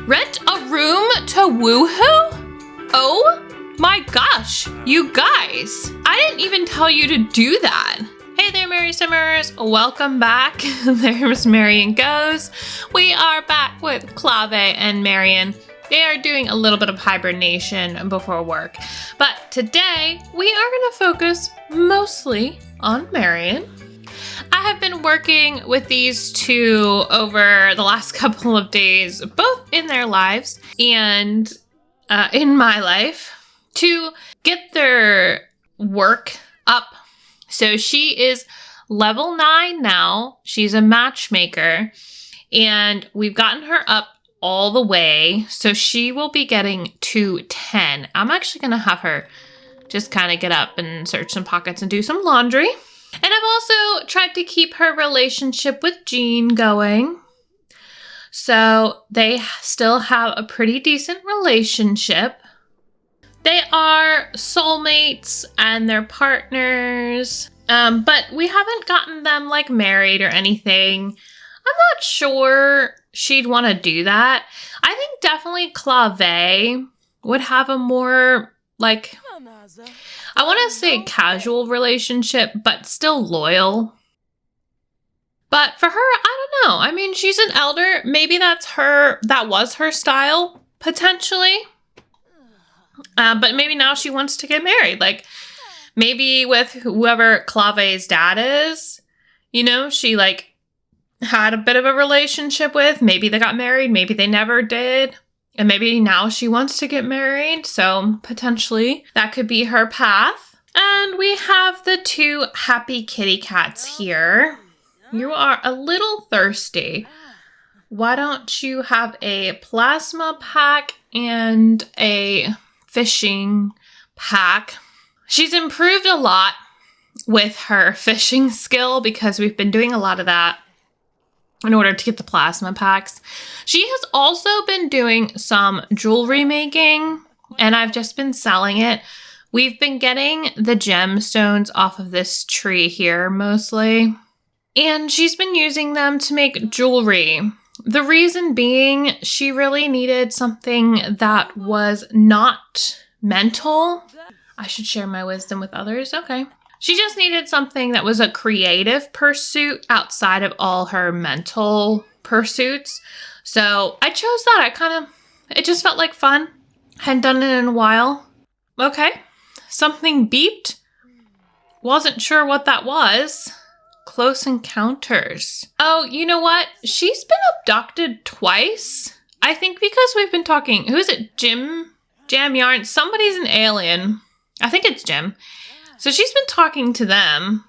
Rent a room to woohoo? Oh my gosh, you guys. I didn't even tell you to do that. Hey there, Mary Simmers. Welcome back. There's Marion Goes. We are back with Clave and Marion. They are doing a little bit of hibernation before work. But today, we are going to focus mostly on Marion. I have been working with these two over the last couple of days, both in their lives and in my life, to get their work up. So she is level 9 now. She's a matchmaker, and we've gotten her up all the way. So she will be getting to 10. I'm actually going to have her just kind of get up and search some pockets and do some laundry. And I've also tried to keep her relationship with Jean going. So they still have a pretty decent relationship. They are soulmates and they're partners. But we haven't gotten them like married or anything. I'm not sure she'd want to do that. I think definitely Clave would have a more like, I want to say casual relationship, but still loyal. But for her, I don't know. I mean, she's an elder. Maybe that was her style, potentially. But maybe now she wants to get married. Like, maybe with whoever Clave's dad is, you know, she like had a bit of a relationship with. Maybe they got married. Maybe they never did. And maybe now she wants to get married. So potentially that could be her path. And we have the two happy kitty cats here. You are a little thirsty. Why don't you have a plasma pack and a fishing pack? She's improved a lot with her fishing skill because we've been doing a lot of that in order to get the plasma packs. She has also been doing some jewelry making, and I've just been selling it. We've been getting the gemstones off of this tree here mostly, and she's been using them to make jewelry. The reason being, she really needed something that was not mental. I should share my wisdom with others. Okay. She just needed something that was a creative pursuit outside of all her mental pursuits. So I chose that. It just felt like fun. Hadn't done it in a while. Okay. Something beeped. Wasn't sure what that was. Close encounters. Oh, you know what? She's been abducted twice. I think because we've been talking. Who is it? Jam Yarn? Somebody's an alien. I think it's Jim. So she's been talking to them.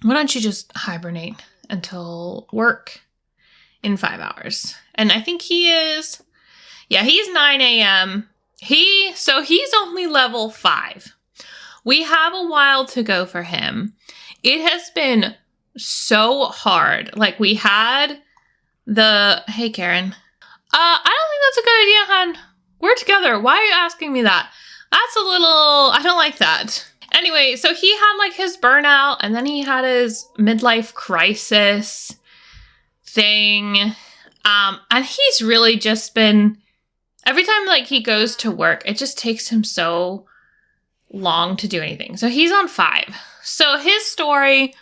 Why don't you just hibernate until work in 5 hours? And I think he's 9 a.m. So he's only level 5. We have a while to go for him. It has been so hard. Like we had hey Karen. I don't think that's a good idea, hon. We're together. Why are you asking me that? That's a little, I don't like that. Anyway, so he had like his burnout and then he had his midlife crisis thing. And he's really just been, every time like he goes to work, it just takes him so long to do anything. So he's on 5. So his story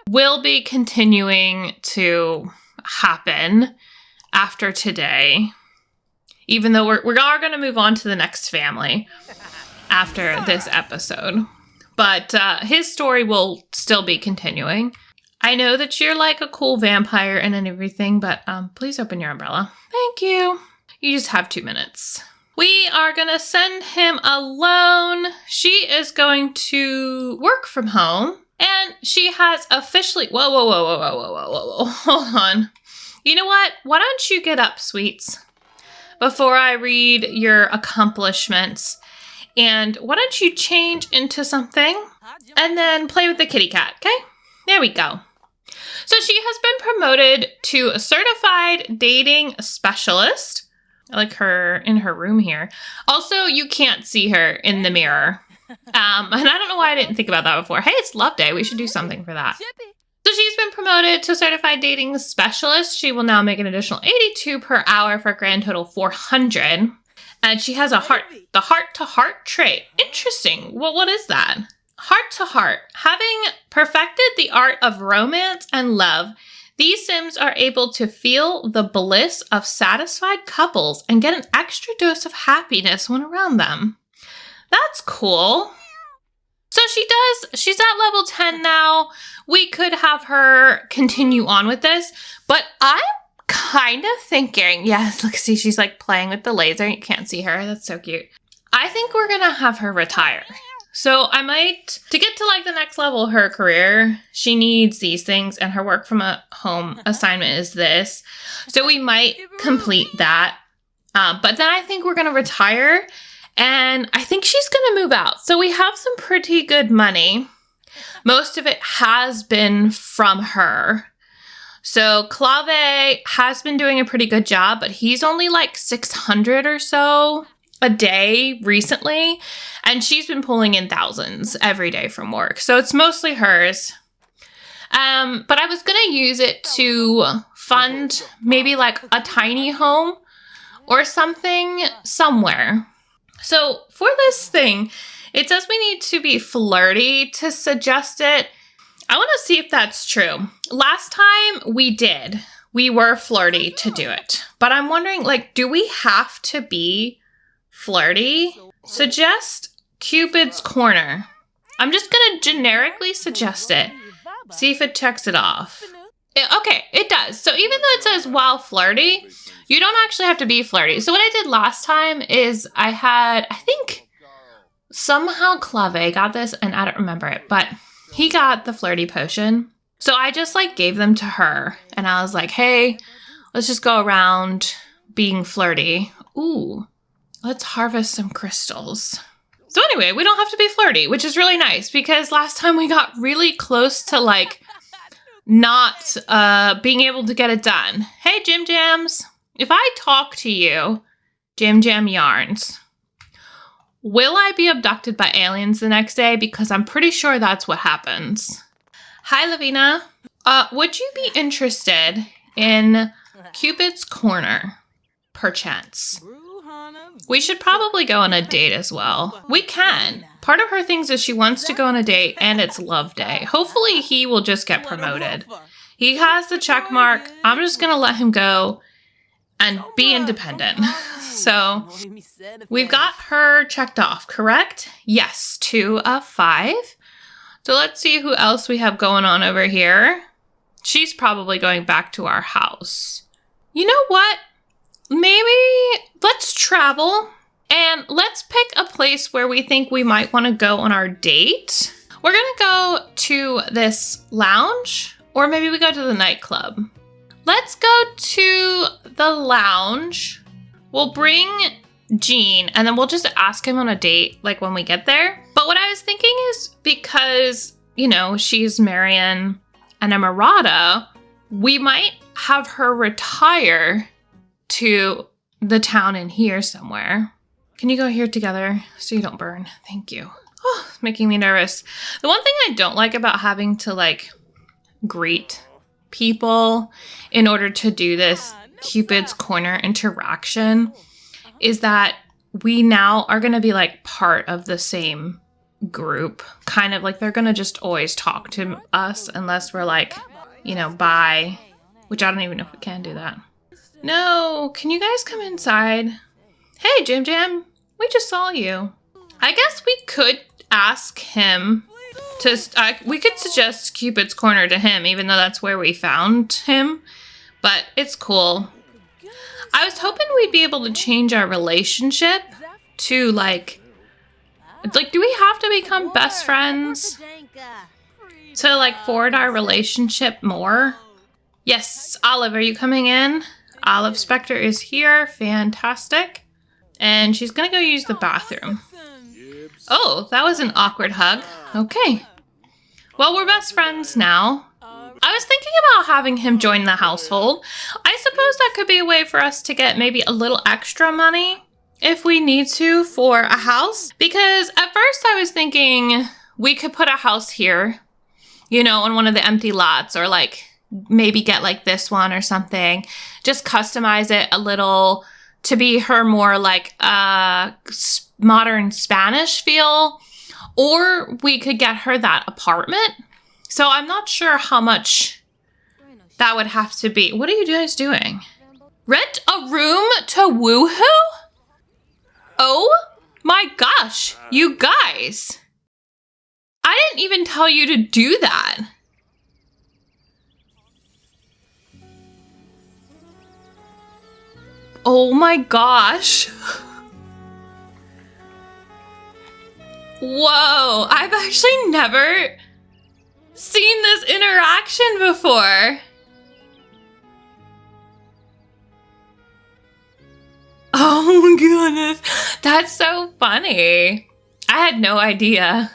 will be continuing to happen after today, even though we are going to move on to the next family after this episode. But his story will still be continuing. I know that you're like a cool vampire and everything, but please open your umbrella. Thank you. You just have 2 minutes. We are going to send him alone. She is going to work from home, and she has officially... Whoa. Hold on. You know what? Why don't you get up, sweets, before I read your accomplishments? And why don't you change into something and then play with the kitty cat, okay? There we go. So she has been promoted to a certified dating specialist. I like her in her room here. Also, you can't see her in the mirror. And I don't know why I didn't think about that before. Hey, it's Love Day. We should do something for that. So she's been promoted to certified dating specialist. She will now make an additional 82 per hour for a grand total 400. And she has the heart-to-heart trait. Interesting. Well, what is that? Heart-to-heart. Having perfected the art of romance and love, these Sims are able to feel the bliss of satisfied couples and get an extra dose of happiness when around them. That's cool. So she's at level 10 now. We could have her continue on with this, but I'm kind of thinking, yes, look, see, she's like playing with the laser. You can't see her. That's so cute. I think we're going to have her retire. So I might, to get to like the next level of her career, she needs these things and her work from a home assignment is this. So we might complete that. But then I think we're going to retire and I think she's going to move out. So we have some pretty good money. Most of it has been from her. So Clave has been doing a pretty good job, but he's only like 600 or so a day recently, and she's been pulling in thousands every day from work. So it's mostly hers. But I was going to use it to fund maybe like a tiny home or something somewhere. So for this thing, it says we need to be flirty to suggest it. I want to see if that's true. Last time we did. We were flirty to do it. But I'm wondering, like, do we have to be flirty? Suggest Cupid's Corner. I'm just going to generically suggest it. See if it checks it off. Okay, it does. So even though it says while flirty, you don't actually have to be flirty. So what I did last time is I think somehow Clave got this and I don't remember it, but he got the flirty potion. So I just like gave them to her and I was like, hey, let's just go around being flirty. Ooh, let's harvest some crystals. So anyway, we don't have to be flirty, which is really nice because last time we got really close to like not being able to get it done. Hey, Jim Jams, if I talk to you, Jim Jam Yarns, will I be abducted by aliens the next day? Because I'm pretty sure that's what happens. Hi, Lavina. Would you be interested in Cupid's Corner, perchance? We should probably go on a date as well. We can. Part of her things is she wants to go on a date and it's love day. Hopefully he will just get promoted. He has the check mark. I'm just going to let him go and be independent. So we've got her checked off, correct? Yes, 2 of 5. So let's see who else we have going on over here. She's probably going back to our house. You know what? Maybe let's travel and let's pick a place where we think we might want to go on our date. We're going to go to this lounge or maybe we go to the nightclub. Let's go to the lounge. We'll bring Jean and then we'll just ask him on a date like when we get there. But what I was thinking is because, you know, she's Marion and I'm Arata, we might have her retire to the town in here somewhere. Can you go here together so you don't burn? Thank you. Oh, it's making me nervous. The one thing I don't like about having to like greet people in order to do this Cupid's Corner interaction is that we now are going to be like part of the same group. Kind of like they're going to just always talk to us unless we're like, you know, bye. Which I don't even know if we can do that. No, can you guys come inside? Hey, Jim Jam, we just saw you. I guess we could ask him to, we could suggest Cupid's Corner to him, even though that's where we found him, but it's cool. I was hoping we'd be able to change our relationship to like, do we have to become best friends to like forward our relationship more? Yes, Olive, are you coming in? Olive Spectre is here. Fantastic. And she's going to go use the bathroom. Oh, that was an awkward hug. Okay. Well, we're best friends now. I was thinking about having him join the household. I suppose that could be a way for us to get maybe a little extra money if we need to for a house. Because at first I was thinking we could put a house here, you know, on one of the empty lots, or like maybe get like this one or something. Just customize it a little to be her more like modern Spanish feel. Or we could get her that apartment. So I'm not sure how much that would have to be. What are you guys doing? Rent a room to Woohoo? Oh my gosh, you guys. I didn't even tell you to do that. Oh my gosh. Whoa, I've actually never seen this interaction before. Oh my goodness, that's so funny. I had no idea.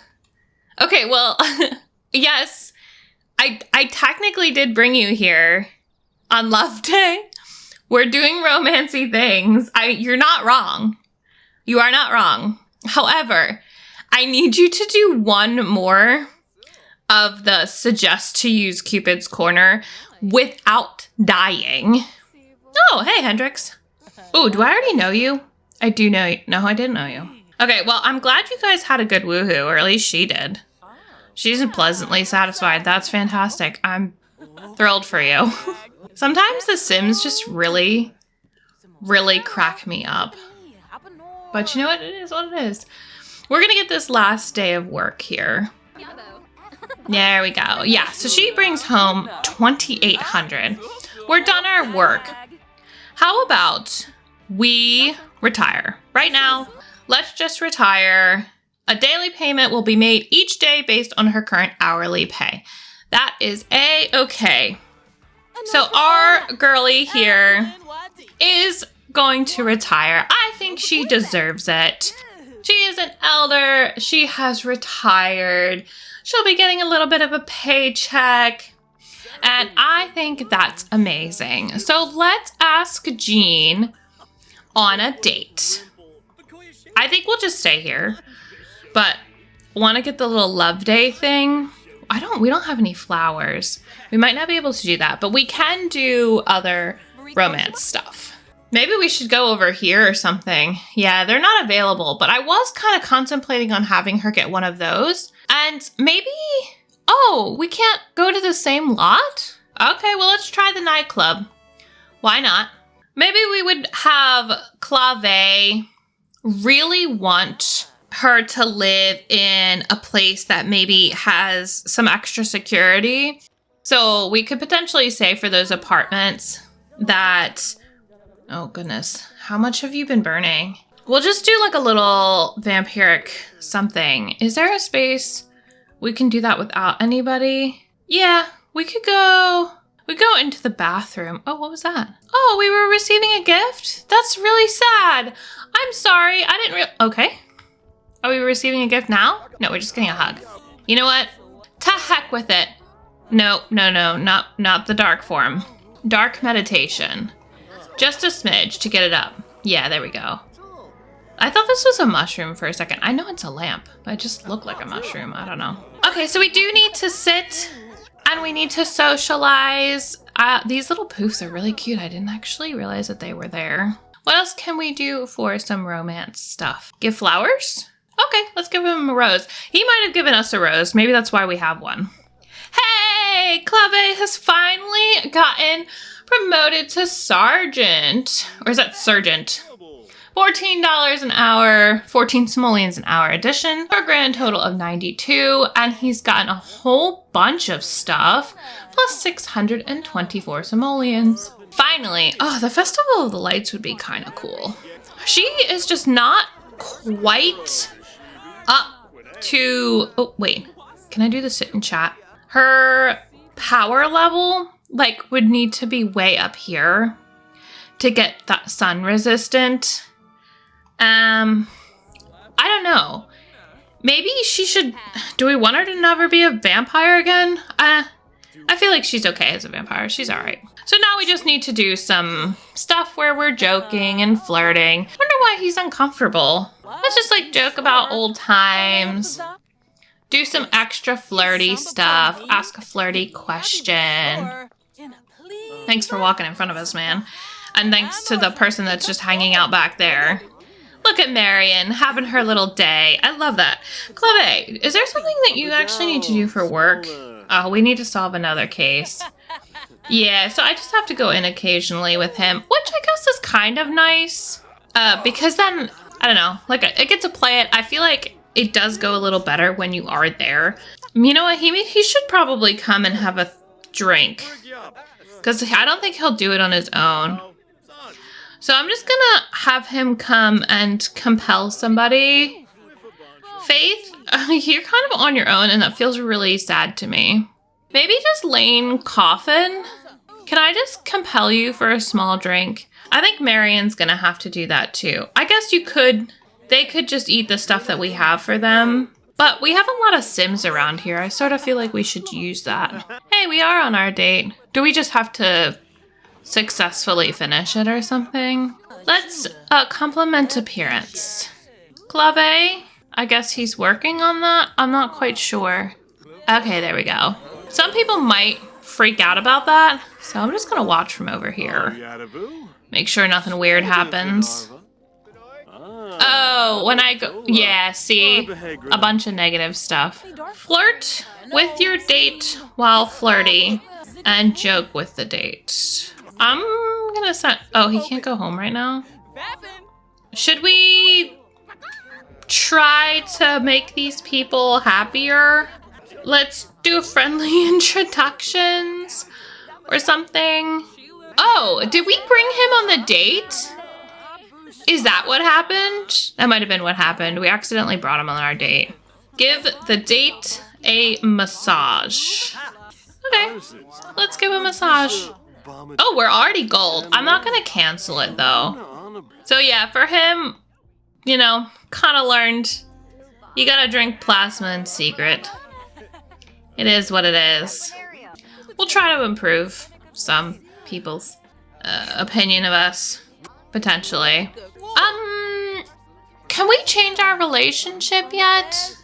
Okay, well, yes, I technically did bring you here on Love Day. We're doing romancy things. You're not wrong. You are not wrong. However, I need you to do one more of the suggest to use Cupid's Corner without dying. Oh, hey, Hendrix. Oh, do I already know you? I do know you. No, I didn't know you. Okay, well, I'm glad you guys had a good woohoo, or at least she did. She's pleasantly satisfied. That's fantastic. I'm thrilled for you. Sometimes The Sims just really, really crack me up. But you know what? It is what it is. We're going to get this last day of work here. There we go. Yeah, so she brings home 2,800. We're done our work. How about we retire? Right now, let's just retire. A daily payment will be made each day based on her current hourly pay. That is A-okay. So our girly here is going to retire. I think she deserves it. She is an elder. She has retired. She'll be getting a little bit of a paycheck. And I think that's amazing. So let's ask Jean on a date. I think we'll just stay here. But want to get the little love day thing? We don't have any flowers. We might not be able to do that, but we can do other romance stuff. Maybe we should go over here or something. Yeah, they're not available, but I was kind of contemplating on having her get one of those. And maybe, oh, we can't go to the same lot? Okay, well, let's try the nightclub. Why not? Maybe we would have Clave really want her to live in a place that maybe has some extra security. So we could potentially say for those apartments that, oh goodness, how much have you been burning? We'll just do like a little vampiric something. Is there a space we can do that without anybody? Yeah, we go into the bathroom. Oh, what was that? Oh, we were receiving a gift? That's really sad. I'm sorry, I didn't okay. Are we receiving a gift now? No, we're just getting a hug. You know what? To heck with it. No, not the dark form. Dark meditation. Just a smidge to get it up. Yeah, there we go. I thought this was a mushroom for a second. I know it's a lamp, but it just looked like a mushroom. I don't know. Okay, so we do need to sit and we need to socialize. These little poofs are really cute. I didn't actually realize that they were there. What else can we do for some romance stuff? Give flowers? Okay, let's give him a rose. He might have given us a rose. Maybe that's why we have one. Hey, Clave has finally gotten promoted to sergeant. Or is that sergeant? $14 an hour, 14 simoleons an hour addition, for a grand total of 92. And he's gotten a whole bunch of stuff, plus 624 simoleons. Finally, oh, the Festival of the Lights would be kind of cool. She is just not quite up to, oh, wait, can I do the sit and chat? Her power level, like, would need to be way up here to get that sun resistant. I don't know. Maybe she should, do we want her to never be a vampire again? I feel like she's okay as a vampire. She's all right. So now we just need to do some stuff where we're joking and flirting. Wonder why he's uncomfortable. Let's just like joke about old times. Do some extra flirty stuff. Ask a flirty question. Thanks for walking in front of us, man. And thanks to the person that's just hanging out back there. Look at Marion having her little day. I love that. Chloe, is there something that you actually need to do for work? Oh, we need to solve another case. Yeah, so I just have to go in occasionally with him, which I guess is kind of nice. Because then, I don't know, like I get to play it. I feel like it does go a little better when you are there. You know what? He should probably come and have a drink. Because I don't think he'll do it on his own. So I'm just gonna have him come and compel somebody. Faith, you're kind of on your own and that feels really sad to me. Maybe just Lane Coffin? Can I just compel you for a small drink? I think Marion's gonna have to do that too. I guess they could just eat the stuff that we have for them. But we have a lot of Sims around here. I sort of feel like we should use that. Hey, we are on our date. Do we just have to successfully finish it or something? Let's compliment appearance. Clave, I guess he's working on that. I'm not quite sure. Okay, there we go. Some people might freak out about that, so I'm just gonna watch from over here. Make sure nothing weird happens. Oh, when I go, yeah, see, a bunch of negative stuff. Flirt with your date while flirty and joke with the date. I'm gonna set, oh, he can't go home right now. Should we try to make these people happier? Let's do friendly introductions or something. Oh, did we bring him on the date? Is that what happened? That might have been what happened. We accidentally brought him on our date. Give the date a massage. Okay, let's give a massage. Oh, we're already gold. I'm not gonna cancel it though. So yeah, for him, you know, kind of learned you gotta drink plasma in secret. It is what it is. We'll try to improve some people's opinion of us, potentially. Can we change our relationship yet?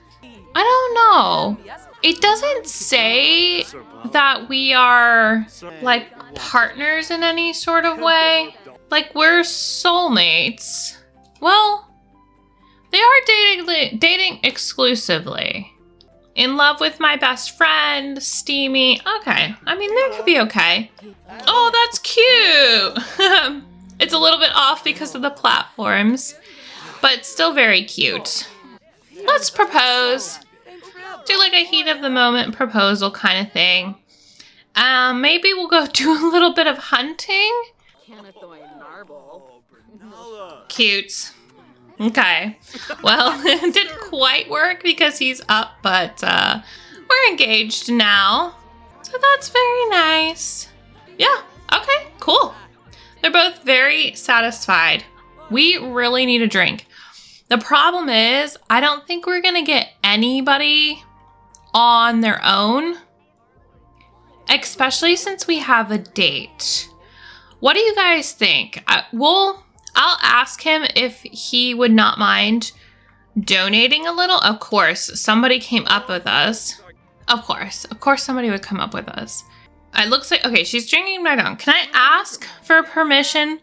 I don't know. It doesn't say that we are, like, partners in any sort of way. Like, we're soulmates. Well, they are dating exclusively. In love with my best friend, steamy. Okay, I mean, that could be okay. Oh, that's cute. It's a little bit off because of the platforms, but still very cute. Let's propose. Do like a heat of the moment proposal kind of thing. Maybe we'll go do a little bit of hunting. Cute. Okay. Well, it didn't quite work because he's up, but we're engaged now. So that's very nice. Yeah, okay, cool. They're both very satisfied. We really need a drink. The problem is, I don't think we're gonna get anybody on their own, especially since we have a date. What do you guys think? I'll ask him if he would not mind donating a little. Of course, somebody came up with us. Of course somebody would come up with us. It looks like, okay, she's drinking right on. Can I ask for permission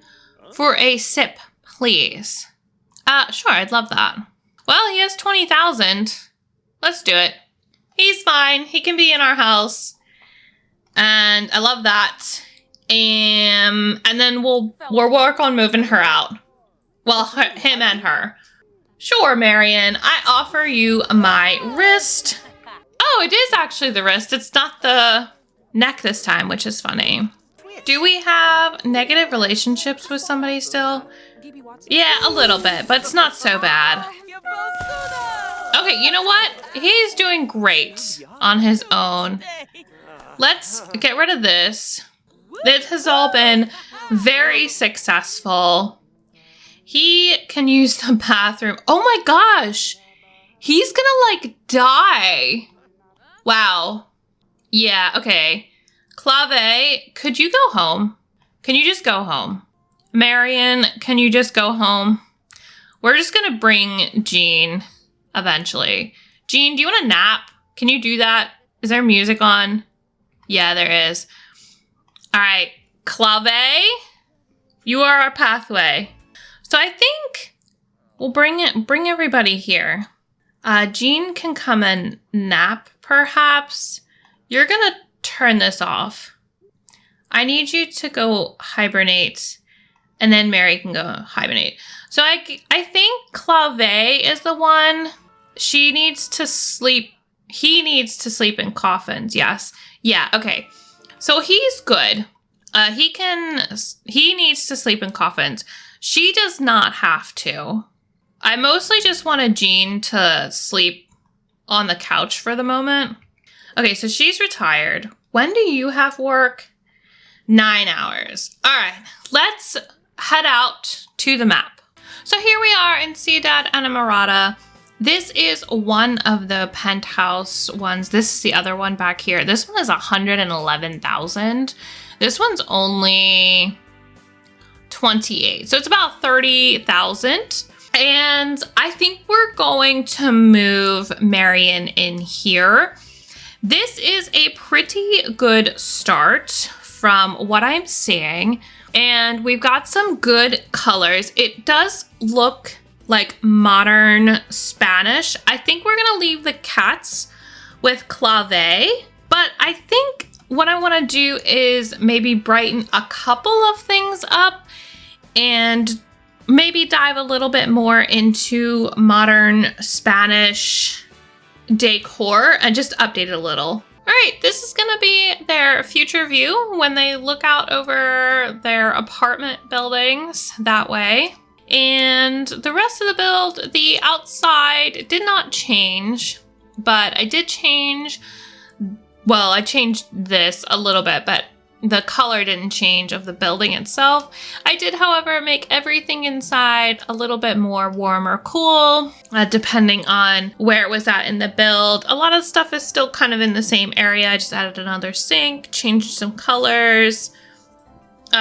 for a sip, please? Sure, I'd love that. Well, he has 20,000. Let's do it. He's fine. He can be in our house. And I love that. And then we'll work on moving her out. Well, him and her. Sure, Marion. I offer you my wrist. Oh, it is actually the wrist. It's not the neck this time, which is funny. Do we have negative relationships with somebody still? Yeah, a little bit, but it's not so bad. Okay, you know what? He's doing great on his own. Let's get rid of this. This has all been very successful. He can use the bathroom. Oh my gosh. He's gonna, like, die. Wow. Yeah, okay. Clave, could you go home? Can you just go home? Marion, can you just go home? We're just gonna bring Jean eventually. Jean, do you want a nap? Can you do that? Is there music on? Yeah, there is. All right, Clave, you are our pathway. So I think we'll bring everybody here. Jean can come and nap, perhaps. You're gonna turn this off. I need you to go hibernate, and then Mary can go hibernate. So I think Clave is the one. She needs to sleep. He needs to sleep in coffins. Yes. Yeah. Okay. So he's good. He needs to sleep in coffins. She does not have to. I mostly just wanted Jean to sleep on the couch for the moment. Okay, so she's retired. When do you have work? 9 hours. All right, let's head out to the map. So here we are in Ciudad Enamorada. This is one of the penthouse ones. This is the other one back here. This one is 111,000. This one's only 28. So it's about 30,000. And I think we're going to move Marion in here. This is a pretty good start from what I'm seeing. And we've got some good colors. It does look like modern Spanish. I think we're gonna leave the cats with Clave, but I think what I wanna do is maybe brighten a couple of things up and maybe dive a little bit more into modern Spanish decor and just update it a little. All right, this is gonna be their future view when they look out over their apartment buildings that way. And the rest of the build, the outside did not change, but I did change, well, I changed this a little bit, but the color didn't change of the building itself. I did, however, make everything inside a little bit more warm or cool, depending on where it was at in the build. A lot of stuff is still kind of in the same area. I just added another sink, changed some colors,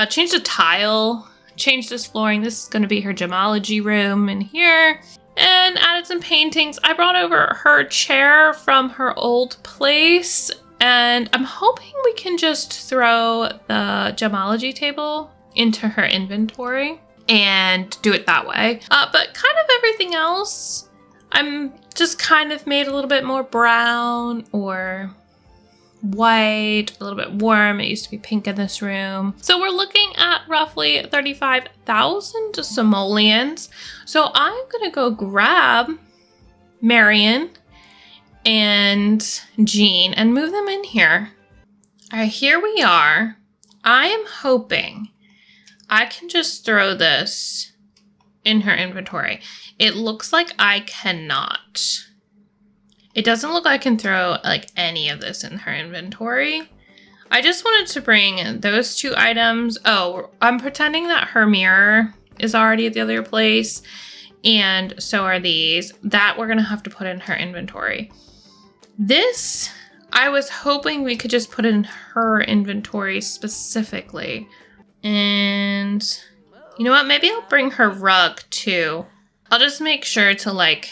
changed a tile, changed this flooring. This is going to be her gemology room in here, and added some paintings. I brought over her chair from her old place, and I'm hoping we can just throw the gemology table into her inventory and do it that way. But kind of everything else, I'm just kind of made a little bit more brown or white, a little bit warm. It used to be pink in this room. So we're looking at roughly 35,000 simoleons. So I'm gonna go grab Marion and Jean and move them in here. All right, here we are. I am hoping I can just throw this in her inventory. It looks like I cannot. It doesn't look like I can throw like any of this in her inventory. I just wanted to bring those two items. Oh, I'm pretending that her mirror is already at the other place, and so are these. That we're gonna have to put in her inventory. This, I was hoping we could just put in her inventory specifically. And you know what? Maybe I'll bring her rug too. I'll just make sure to like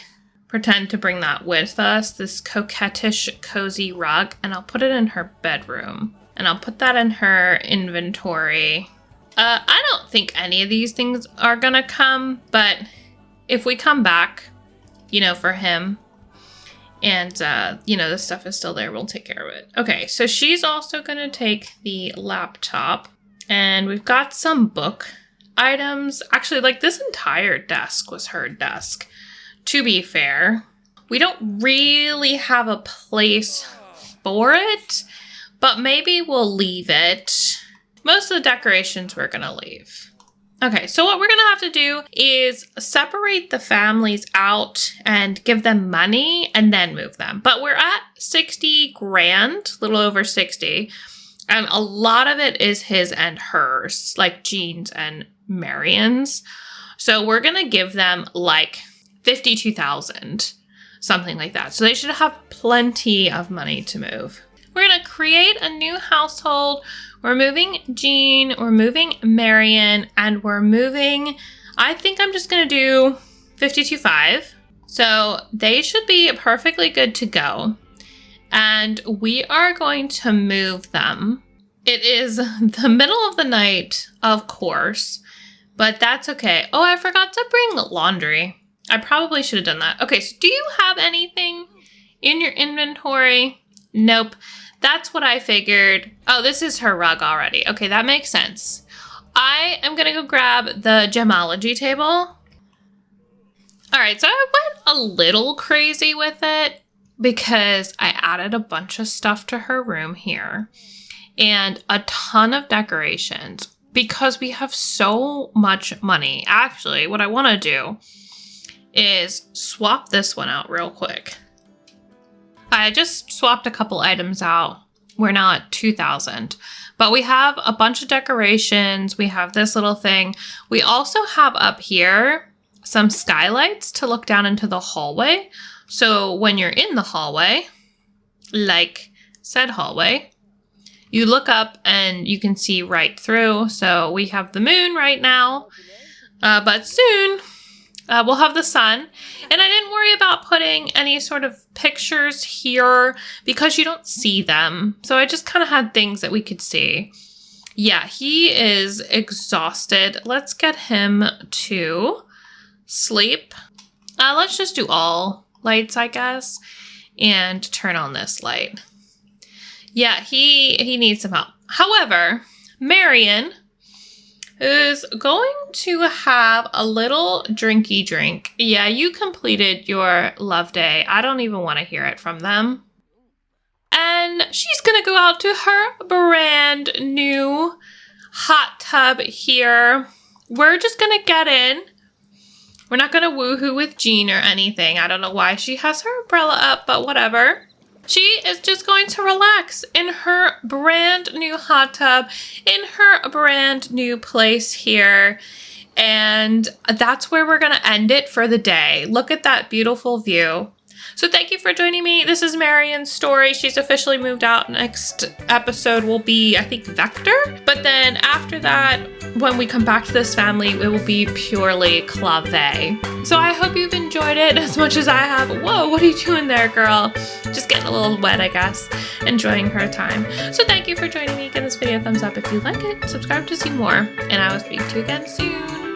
pretend to bring that with us, this coquettish, cozy rug, and I'll put it in her bedroom. And I'll put that in her inventory. I don't think any of these things are gonna come, but if we come back, you know, for him, and, you know, the stuff is still there, we'll take care of it. Okay, so she's also gonna take the laptop, and we've got some book items. Actually, like this entire desk was her desk. To be fair, we don't really have a place for it, but maybe we'll leave it. Most of the decorations we're gonna leave. Okay, so what we're gonna have to do is separate the families out and give them money and then move them. But we're at 60 grand, a little over 60. And a lot of it is his and hers, like Jean's and Marion's. So we're gonna give them like 52,000, something like that. So they should have plenty of money to move. We're gonna create a new household. We're moving Jean, we're moving Marion, and we're moving, I think I'm just gonna do 52.5. So they should be perfectly good to go. and we are going to move them. It is the middle of the night, of course, but that's okay. Oh, I forgot to bring laundry. I probably should have done that. Okay, so do you have anything in your inventory? Nope. That's what I figured. Oh, this is her rug already. Okay, that makes sense. I am gonna go grab the gemology table. All right, so I went a little crazy with it because I added a bunch of stuff to her room here and a ton of decorations because we have so much money. Actually, what I want to do is swap this one out real quick. I just swapped a couple items out. We're now at 2,000, but we have a bunch of decorations. We have this little thing. We also have up here some skylights to look down into the hallway. So when you're in the hallway, like said hallway, you look up and you can see right through. So we have the moon right now, but soon we'll have the sun. And I didn't worry about putting any sort of pictures here because you don't see them. So I just kind of had things that we could see. Yeah, he is exhausted. Let's get him to sleep. Let's just do all lights, I guess, and turn on this light. Yeah, he needs some help. However, Marion is going to have a little drinky drink. Yeah, you completed your love day. I don't even want to hear it from them. And she's going to go out to her brand new hot tub here. We're just going to get in. We're not going to woohoo with Jean or anything. I don't know why she has her umbrella up, but whatever. She is just going to relax in her brand new hot tub, in her brand new place here. And that's where we're going to end it for the day. Look at that beautiful view. So thank you for joining me. This is Marion's story. She's officially moved out. Next episode will be, I think, Vector. But then after that, when we come back to this family, it will be purely Clave. So I hope you've enjoyed it as much as I have. Whoa, what are you doing there, girl? Just getting a little wet, I guess. Enjoying her time. So thank you for joining me. Give this video a thumbs up if you like it. Subscribe to see more. And I will speak to you again soon.